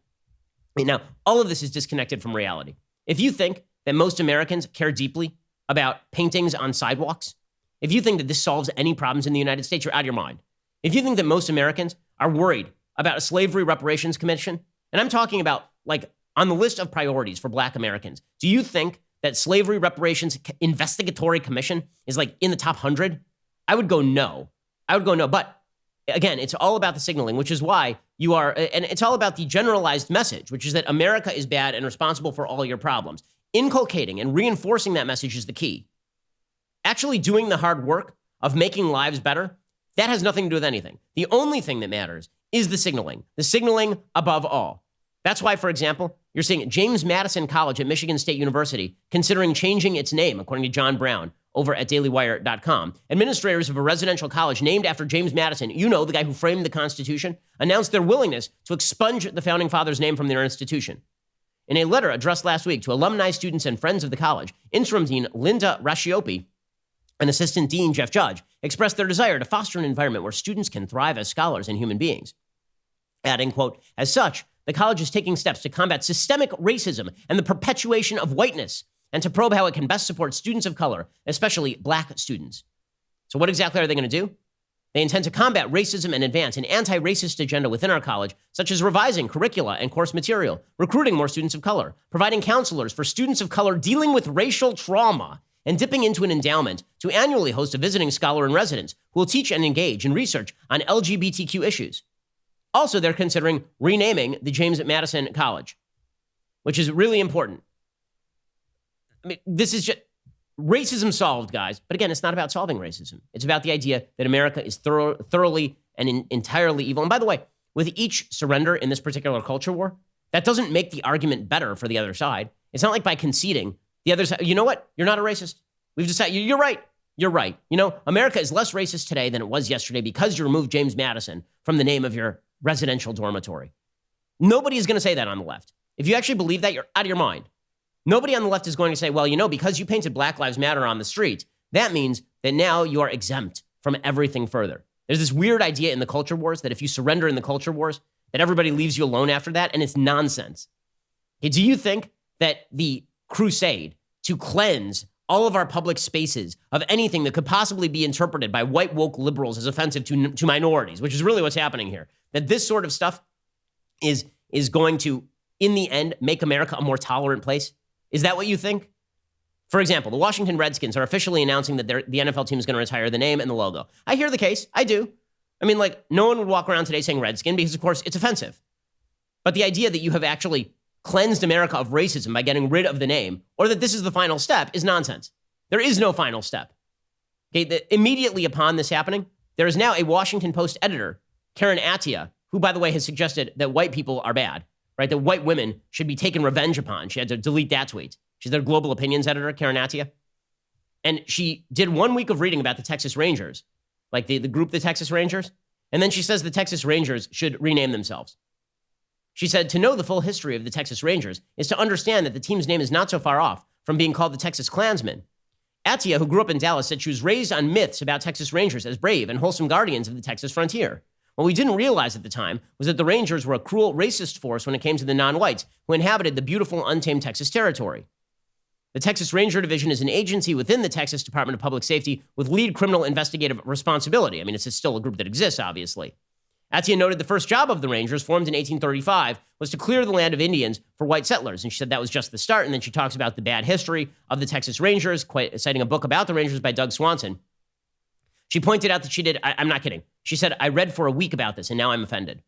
Now, all of this is disconnected from reality. If you think that most Americans care deeply about paintings on sidewalks, if you think that this solves any problems in the United States, you're out of your mind. If you think that most Americans are worried about a slavery reparations commission, and I'm talking about like on the list of priorities for black Americans, do you think that slavery reparations investigatory commission is like in the top 100? I would go no. But again, it's all about the signaling, which is why you are, and it's all about the generalized message, which is that America is bad and responsible for all your problems. Inculcating and reinforcing that message is the key. Actually doing the hard work of making lives better That has nothing to do with anything. The only thing that matters is the signaling above all. That's why, for example, you're seeing James Madison College at Michigan State University considering changing its name, according to John Brown over at dailywire.com. Administrators of a residential college named after James Madison, you know, the guy who framed the Constitution, announced their willingness to expunge the Founding Fathers' name from their institution. In a letter addressed last week to alumni, students, and friends of the college, Interim Dean Linda Rasciopi and Assistant Dean Jeff Judge expressed their desire to foster an environment where students can thrive as scholars and human beings. Adding, quote, as such, the college is taking steps to combat systemic racism and the perpetuation of whiteness, and to probe how it can best support students of color, especially black students. So what exactly are they going to do? They intend to combat racism and advance an anti-racist agenda within our college, such as revising curricula and course material, recruiting more students of color, providing counselors for students of color dealing with racial trauma, and dipping into an endowment to annually host a visiting scholar in residence who will teach and engage in research on LGBTQ issues. Also, they're considering renaming the James Madison College, which is really important. I mean, this is just racism solved, guys. But again, it's not about solving racism. It's about the idea that America is thoroughly and entirely evil. And by the way, with each surrender in this particular culture war, that doesn't make the argument better for the other side. It's not like by conceding, the other side, you know what? You're not a racist. We've decided, you're right. You're right. You know, America is less racist today than it was yesterday because you removed James Madison from the name of your residential dormitory. Nobody is going to say that on the left. If you actually believe that, you're out of your mind. Nobody on the left is going to say, well, you know, because you painted Black Lives Matter on the street, that means that now you are exempt from everything further. There's this weird idea in the culture wars that if you surrender in the culture wars, that everybody leaves you alone after that, and it's nonsense. Okay, do you think that the crusade to cleanse all of our public spaces of anything that could possibly be interpreted by white woke liberals as offensive to minorities, which is really what's happening here, that this sort of stuff is going to, in the end, make America a more tolerant place? Is that what you think? For example, the Washington Redskins are officially announcing that the NFL team is going to retire the name and the logo. I hear the case. I do. I mean, like, no one would walk around today saying Redskin because, of course, it's offensive. But the idea that you have actually cleansed America of racism by getting rid of the name, or that this is the final step, is nonsense. There is no final step. Okay, immediately upon this happening, there is now a Washington Post editor, Karen Attia, who, by the way, has suggested that white people are bad, right? That white women should be taken revenge upon. She had to delete that tweet. She's their global opinions editor, Karen Attia. And she did 1 week of reading about the Texas Rangers, like the group, the Texas Rangers. And then she says the Texas Rangers should rename themselves. She said, to know the full history of the Texas Rangers is to understand that the team's name is not so far off from being called the Texas Klansmen. Attia, who grew up in Dallas, said she was raised on myths about Texas Rangers as brave and wholesome guardians of the Texas frontier. What we didn't realize at the time was that the Rangers were a cruel, racist force when it came to the non-whites who inhabited the beautiful, untamed Texas territory. The Texas Ranger Division is an agency within the Texas Department of Public Safety with lead criminal investigative responsibility. I mean, it's still a group that exists, obviously. Attia noted the first job of the Rangers, formed in 1835, was to clear the land of Indians for white settlers. And she said that was just the start. And then she talks about the bad history of the Texas Rangers, citing a book about the Rangers by Doug Swanson. She pointed out that she did, I'm not kidding. She said, I read for a week about this and now I'm offended.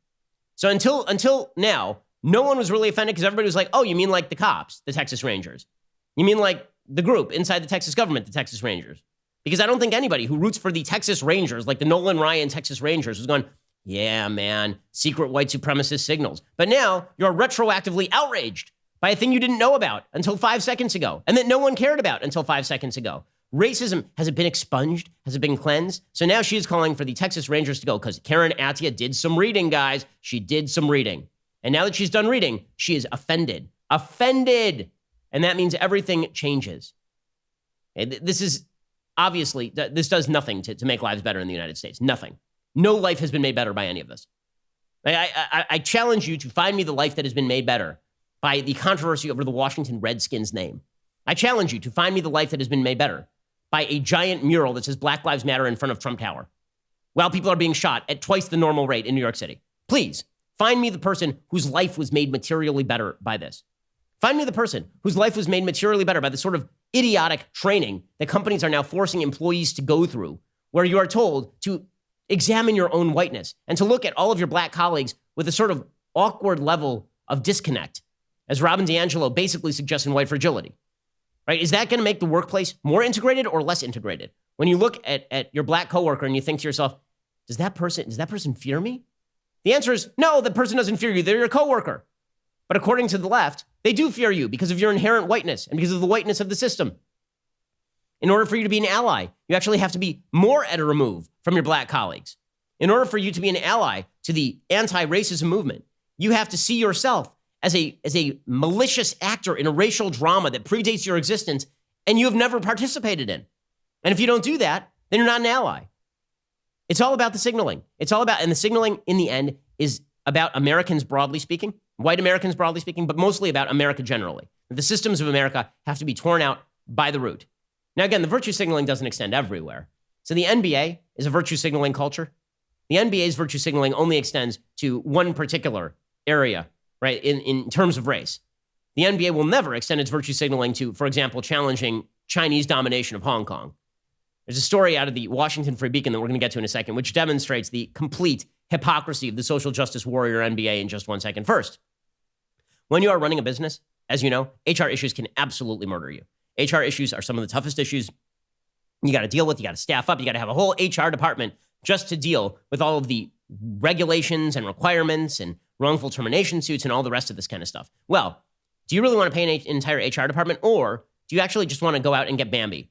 So until now, no one was really offended because everybody was like, oh, you mean like the cops, the Texas Rangers? You mean like the group inside the Texas government, the Texas Rangers? Because I don't think anybody who roots for the Texas Rangers, like the Nolan Ryan Texas Rangers, was going, yeah, man, secret white supremacist signals. But now you're retroactively outraged by a thing you didn't know about until 5 seconds ago and that no one cared about until 5 seconds ago. Racism, has it been expunged? Has it been cleansed? So now she is calling for the Texas Rangers to go because Karen Attia did some reading, guys. She did some reading. And now that she's done reading, she is offended. Offended. And that means everything changes. This is obviously, this does nothing to make lives better in the United States. Nothing. No life has been made better by any of this. I challenge you to find me the life that has been made better by the controversy over the Washington Redskins name. I challenge you to find me the life that has been made better by a giant mural that says Black Lives Matter in front of Trump Tower while people are being shot at twice the normal rate in New York City. Please, find me the person whose life was made materially better by this. Find me the person whose life was made materially better by the sort of idiotic training that companies are now forcing employees to go through, where you are told to examine your own whiteness and to look at all of your black colleagues with a sort of awkward level of disconnect, as Robin DiAngelo basically suggests in White Fragility. Right? Is that going to make the workplace more integrated or less integrated? When you look at your black coworker and you think to yourself, does that person fear me? The answer is no, the person doesn't fear you. They're your coworker. But according to the left, they do fear you because of your inherent whiteness and because of the whiteness of the system. In order for you to be an ally, you actually have to be more at a remove from your black colleagues. In order for you to be an ally to the anti-racism movement, you have to see yourself as a malicious actor in a racial drama that predates your existence and you have never participated in. And if you don't do that, then you're not an ally. It's all about the signaling. And the signaling in the end is about Americans broadly speaking, white Americans broadly speaking, but mostly about America generally. The systems of America have to be torn out by the root. Now, again, the virtue signaling doesn't extend everywhere. So the NBA is a virtue signaling culture. The NBA's virtue signaling only extends to one particular area, right, in terms of race. The NBA will never extend its virtue signaling to, for example, challenging Chinese domination of Hong Kong. There's a story out of the Washington Free Beacon that we're going to get to in a second, which demonstrates the complete hypocrisy of the social justice warrior NBA in just 1 second. First, when you are running a business, as you know, HR issues can absolutely murder you. HR issues are some of the toughest issues you got to deal with. You got to staff up. You got to have a whole HR department just to deal with all of the regulations and requirements and wrongful termination suits and all the rest of this kind of stuff. Well, do you really want to pay an entire HR department, or do you actually just want to go out and get Bambi?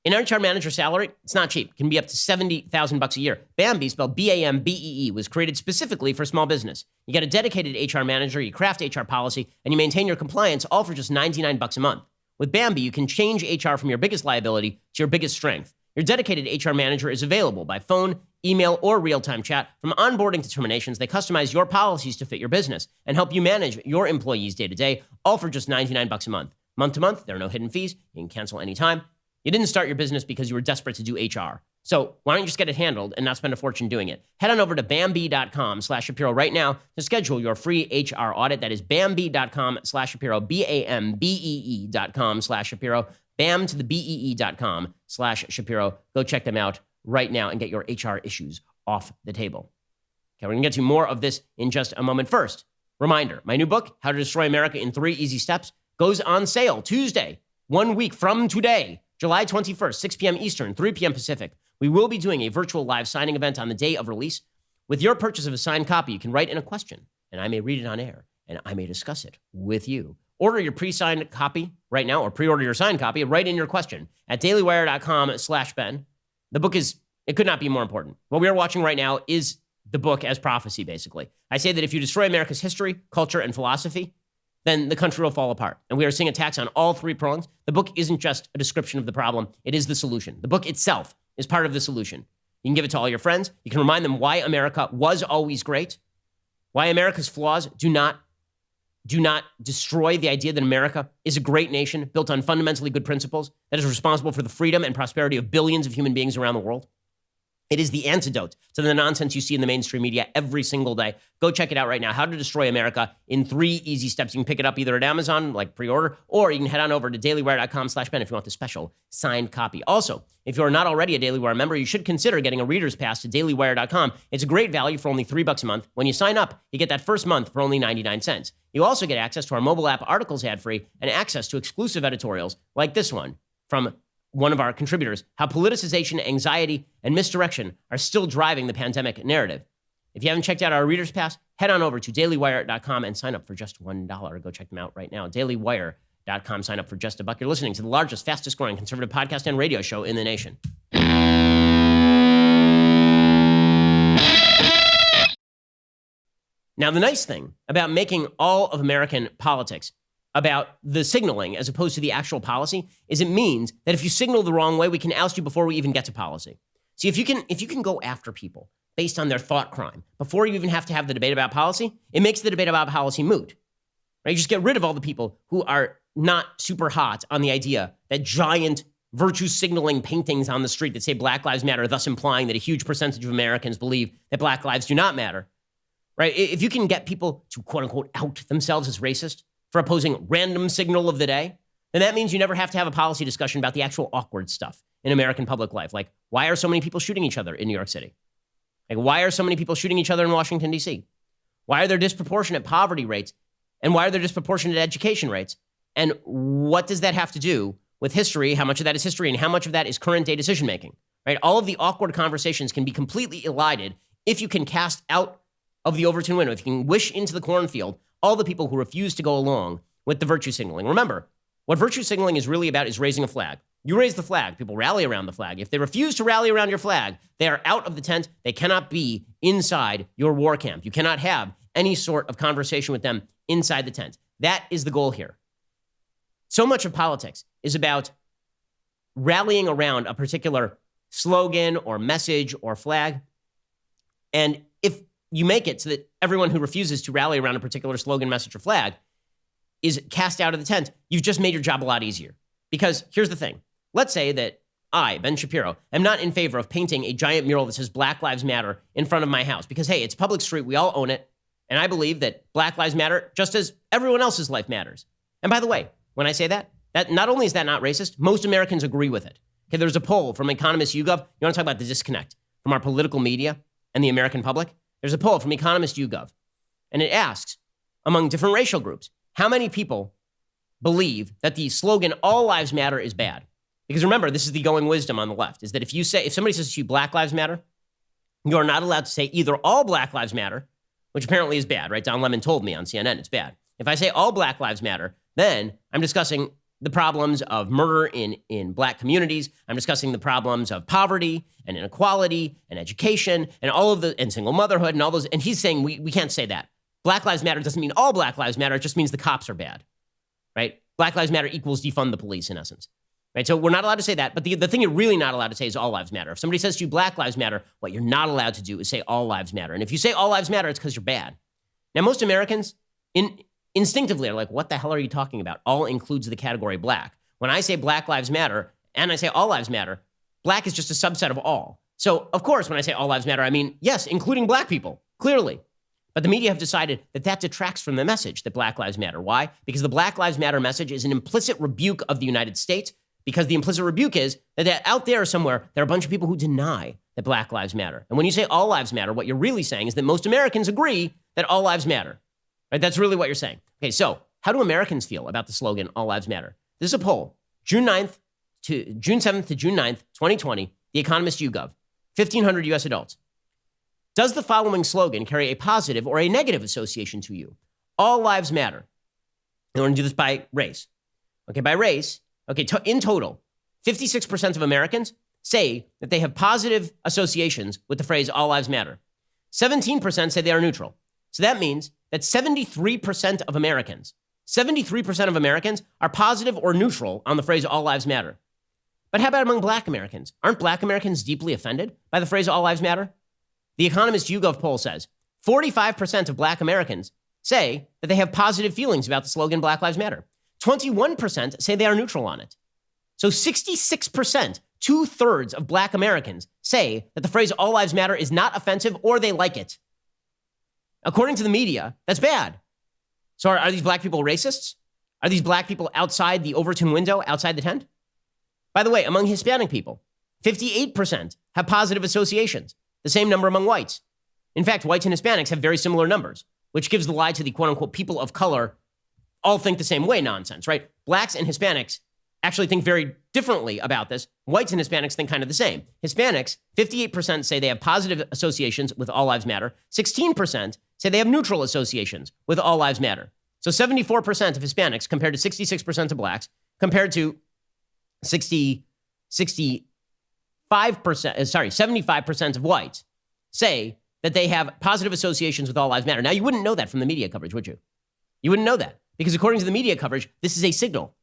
An HR manager salary, it's not cheap. It can be up to $70,000 a year. Bambi, spelled B-A-M-B-E-E, was created specifically for small business. You get a dedicated HR manager, you craft HR policy, and you maintain your compliance, all for just $99 a month. With Bambi, you can change HR from your biggest liability to your biggest strength. Your dedicated HR manager is available by phone, email, or real-time chat. From onboarding to terminations, they customize your policies to fit your business and help you manage your employees day to day, all for just $99 a month. Month to month, there are no hidden fees. You can cancel anytime. You didn't start your business because you were desperate to do HR. So why don't you just get it handled and not spend a fortune doing it? Head on over to Bambi.com/Shapiro right now to schedule your free HR audit. That is Bambi.com/Shapiro, BAMBEE.com/Shapiro, Bam to the BEE.com/Shapiro. Go check them out right now and get your HR issues off the table. Okay, we're going to get to more of this in just a moment. First, reminder, my new book, How to Destroy America in 3 Easy Steps, goes on sale Tuesday, 1 week from today, July 21st, 6 p.m. Eastern, 3 p.m. Pacific. We will be doing a virtual live signing event on the day of release. With your purchase of a signed copy, you can write in a question, and I may read it on air, and I may discuss it with you. Order your pre-signed copy right now, or pre-order your signed copy, and write in your question at dailywire.com/Ben. The book it could not be more important. What we are watching right now is the book as prophecy, basically. I say that if you destroy America's history, culture, and philosophy, then the country will fall apart. And we are seeing attacks on all 3 prongs. The book isn't just a description of the problem. It is the solution. The book itself is part of the solution. You can give it to all your friends. You can remind them why America was always great, why America's flaws do not destroy the idea that America is a great nation built on fundamentally good principles that is responsible for the freedom and prosperity of billions of human beings around the world. It is the antidote to the nonsense you see in the mainstream media every single day. Go check it out right now. How to Destroy America in 3 easy steps. You can pick it up either at Amazon, like pre-order, or you can head on over to dailywire.com/Ben if you want the special signed copy. Also, if you're not already a Daily Wire member, you should consider getting a reader's pass to dailywire.com. It's a great value for only $3 a month. When you sign up, you get that first month for only 99 cents. You also get access to our mobile app, articles ad-free, and access to exclusive editorials like this one from one of our contributors, how politicization, anxiety, and misdirection are still driving the pandemic narrative. If you haven't checked out our Reader's Pass, head on over to dailywire.com and sign up for just $1. Go check them out right now. dailywire.com, sign up for just $1. You're listening to the largest, fastest growing conservative podcast and radio show in the nation. Now, the nice thing about making all of American politics about the signaling as opposed to the actual policy is it means that if you signal the wrong way, we can oust you before we even get to policy. See, if you can go after people based on their thought crime before you even have to have the debate about policy, it makes the debate about policy moot. Right? You just get rid of all the people who are not super hot on the idea that giant virtue signaling paintings on the street that say Black Lives Matter, thus implying that a huge percentage of Americans believe that Black lives do not matter. Right? If you can get people to quote unquote out themselves as racist for opposing random signal of the day, then that means you never have to have a policy discussion about the actual awkward stuff in American public life. Like, why are so many people shooting each other in New York City? Like, why are so many people shooting each other in Washington, D.C.? Why are there disproportionate poverty rates? And why are there disproportionate education rates? And what does that have to do with history? How much of that is history and how much of that is current day decision making? right? All of the awkward conversations can be completely elided if you can cast out of the Overton window, if you can wish into the cornfield all the people who refuse to go along with the virtue signaling. Remember, what virtue signaling is really about is raising a flag. You raise the flag, people rally around the flag. If they refuse to rally around your flag, they are out of the tent. They cannot be inside your war camp. You cannot have any sort of conversation with them inside the tent. That is the goal here. So much of politics is about rallying around a particular slogan or message or flag. And if you make it so that everyone who refuses to rally around a particular slogan, message, or flag is cast out of the tent, you've just made your job a lot easier. Because here's the thing. Let's say that I, Ben Shapiro, am not in favor of painting a giant mural that says Black Lives Matter in front of my house. Because, hey, it's a public street. We all own it. And I believe that Black Lives Matter just as everyone else's life matters. And by the way, when I say that not only is that not racist, most Americans agree with it. Okay, there's a poll from Economist YouGov. You want to talk about the disconnect from our political media and the American public? There's a poll from Economist YouGov. And it asks, among different racial groups, how many people believe that the slogan "All Lives Matter" is bad? Because remember, this is the going wisdom on the left, is that if somebody says to you Black Lives Matter, you are not allowed to say either all Black Lives Matter, which apparently is bad, right? Don Lemon told me on CNN it's bad. If I say all Black Lives Matter, then I'm discussing the problems of murder in Black communities. I'm discussing the problems of poverty and inequality and education and single motherhood and all those. And he's saying we can't say that. Black Lives Matter doesn't mean all Black Lives Matter. It just means the cops are bad, right? Black Lives Matter equals defund the police in essence, right? So we're not allowed to say that. But the thing you're really not allowed to say is all lives matter. If somebody says to you Black Lives Matter, what you're not allowed to do is say all lives matter. And if you say all lives matter, it's because you're bad. Now, most Americans instinctively are like, what the hell are you talking about? All includes the category Black. When I say Black Lives Matter and I say all lives matter, Black is just a subset of all. So, of course, when I say all lives matter, I mean, yes, including Black people, clearly. But the media have decided that detracts from the message that Black Lives Matter. Why? Because the Black Lives Matter message is an implicit rebuke of the United States, because the implicit rebuke is that out there somewhere, there are a bunch of people who deny that Black Lives Matter. And when you say all lives matter, what you're really saying is that most Americans agree that all lives matter. Right? That's really what you're saying. Okay, so how do Americans feel about the slogan all lives matter? This is a poll, June 7th to June 9th, 2020, The Economist YouGov, 1,500 U.S. adults. Does the following slogan carry a positive or a negative association to you? All lives matter. And we're going to do this by race. Okay, by race, in total, 56% of Americans say that they have positive associations with the phrase all lives matter. 17% say they are neutral. So that means that 73% of Americans are positive or neutral on the phrase all lives matter. But how about among Black Americans? Aren't Black Americans deeply offended by the phrase all lives matter? The Economist YouGov poll says 45% of Black Americans say that they have positive feelings about the slogan Black Lives Matter. 21% say they are neutral on it. So 66%, 2/3 of Black Americans say that the phrase all lives matter is not offensive or they like it. According to the media, that's bad. So are these Black people racists? Are these Black people outside the Overton window, outside the tent? By the way, among Hispanic people, 58% have positive associations. The same number among whites. In fact, whites and Hispanics have very similar numbers, which gives the lie to the quote-unquote people of color all think the same way nonsense, right? Blacks and Hispanics actually think very differently about this. Whites and Hispanics think kind of the same. Hispanics, 58% say they have positive associations with all lives matter. 16% say they have neutral associations with all lives matter. So 74% of Hispanics compared to 66% of Blacks, compared to 75% of whites say that they have positive associations with all lives matter. Now, you wouldn't know that from the media coverage, would you? You wouldn't know that because according to the media coverage, this is a signal,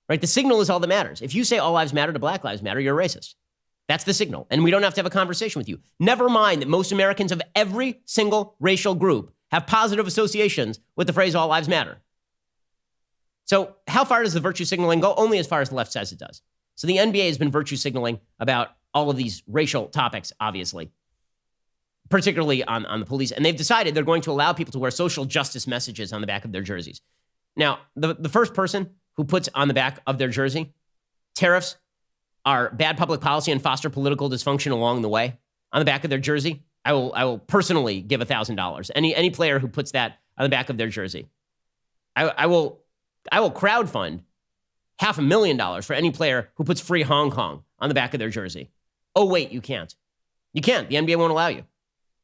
right? The signal is all that matters. If you say all lives matter to Black Lives Matter, you're a racist. That's the signal. And we don't have to have a conversation with you. Never mind that most Americans of every single racial group have positive associations with the phrase all lives matter. So how far does the virtue signaling go? Only as far as the left says it does. So the NBA has been virtue signaling about all of these racial topics, obviously, particularly on the police. And they've decided they're going to allow people to wear social justice messages on the back of their jerseys. Now, the first person who puts on the back of their jersey, tariffs are bad public policy and foster political dysfunction along the way, on the back of their jersey, I will personally give $1,000. Any player who puts that on the back of their jersey. I will crowdfund $500,000 for any player who puts free Hong Kong on the back of their jersey. Oh, wait, you can't. You can't. The NBA won't allow you.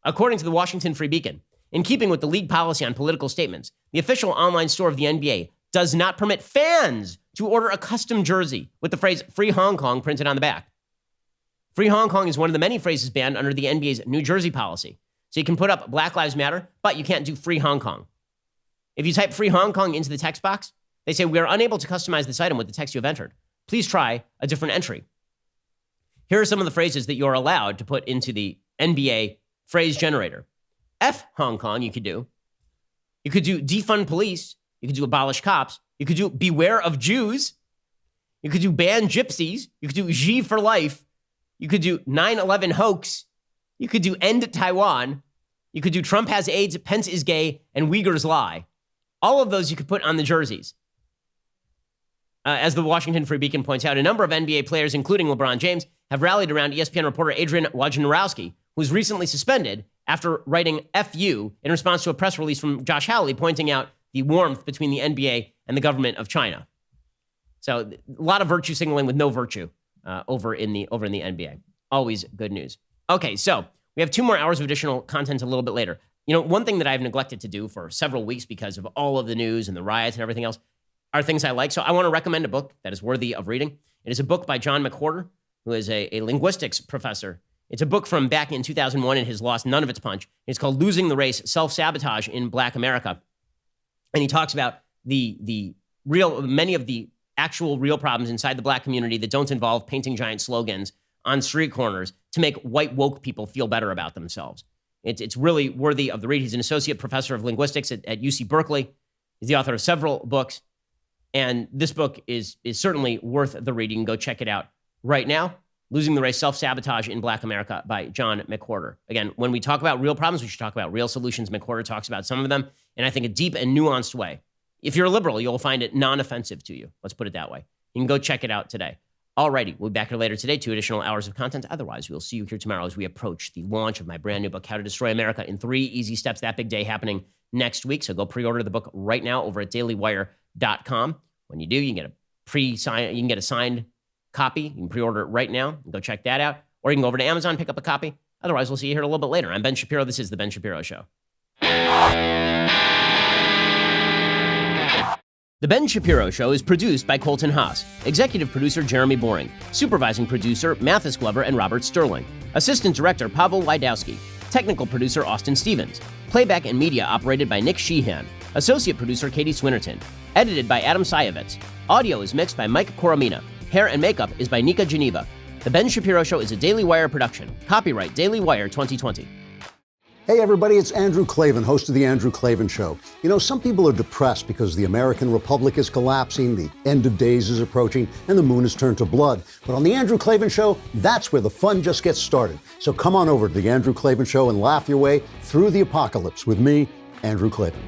According to the Washington Free Beacon, in keeping with the league policy on political statements, the official online store of the NBA does not permit fans to order a custom jersey with the phrase Free Hong Kong printed on the back. Free Hong Kong is one of the many phrases banned under the NBA's New Jersey policy. So you can put up Black Lives Matter, but you can't do Free Hong Kong. If you type Free Hong Kong into the text box, they say, we are unable to customize this item with the text you have entered. Please try a different entry. Here are some of the phrases that you're allowed to put into the NBA phrase generator. F Hong Kong, you could do. You could do defund police. You could do abolish cops. You could do beware of Jews. You could do ban gypsies. You could do G for life. You could do 9/11 hoax. You could do end Taiwan. You could do Trump has AIDS, Pence is gay, and Uyghurs lie. All of those you could put on the jerseys. As the Washington Free Beacon points out, a number of NBA players, including LeBron James, have rallied around ESPN reporter Adrian Wojnarowski, who was recently suspended after writing FU in response to a press release from Josh Hawley pointing out the warmth between the NBA and the government of China. So a lot of virtue signaling with no virtue over in the NBA. Always good news. Okay, so we have 2 more hours of additional content a little bit later. You know, one thing that I've neglected to do for several weeks because of all of the news and the riots and everything else are things I like. So I want to recommend a book that is worthy of reading. It is a book by John McWhorter, who is a linguistics professor. It's a book from back in 2001 and has lost none of its punch. It's called Losing the Race, Self-Sabotage in Black America. And he talks about many of the actual real problems inside the black community that don't involve painting giant slogans on street corners to make white woke people feel better about themselves. It's really worthy of the read. He's an associate professor of linguistics at UC Berkeley. He's the author of several books. And this book is certainly worth the read. You can go check it out right now. Losing the Race, Self-Sabotage in Black America by John McWhorter. Again, when we talk about real problems, we should talk about real solutions. McWhorter talks about some of them, and I think a deep and nuanced way. If you're a liberal, you'll find it non-offensive to you. Let's put it that way. You can go check it out today. Alrighty, we'll be back here later today, 2 additional hours of content. Otherwise, we'll see you here tomorrow as we approach the launch of my brand new book, How to Destroy America in 3 Easy Steps. That big day happening next week. So go pre-order the book right now over at dailywire.com. When you do, you can get a signed copy. You can pre-order it right now. Go check that out. Or you can go over to Amazon, pick up a copy. Otherwise, we'll see you here a little bit later. I'm Ben Shapiro. This is The Ben Shapiro Show. The Ben Shapiro Show is produced by Colton Haas, executive producer Jeremy Boring, supervising producer Mathis Glover and Robert Sterling, assistant director Pavel Wydowski, technical producer Austin Stevens, playback and media operated by Nick Sheehan, associate producer Katie Swinnerton, edited by Adam Sayevitz. Audio is mixed by Mike Coromina. Hair and makeup is by Nika Geneva. The Ben Shapiro Show is a Daily Wire production. Copyright Daily Wire 2020. Hey everybody, it's Andrew Klavan, host of The Andrew Klavan Show. You know, some people are depressed because the American Republic is collapsing, the end of days is approaching, and the moon has turned to blood. But on The Andrew Klavan Show, that's where the fun just gets started. So come on over to The Andrew Klavan Show and laugh your way through the apocalypse with me, Andrew Klavan.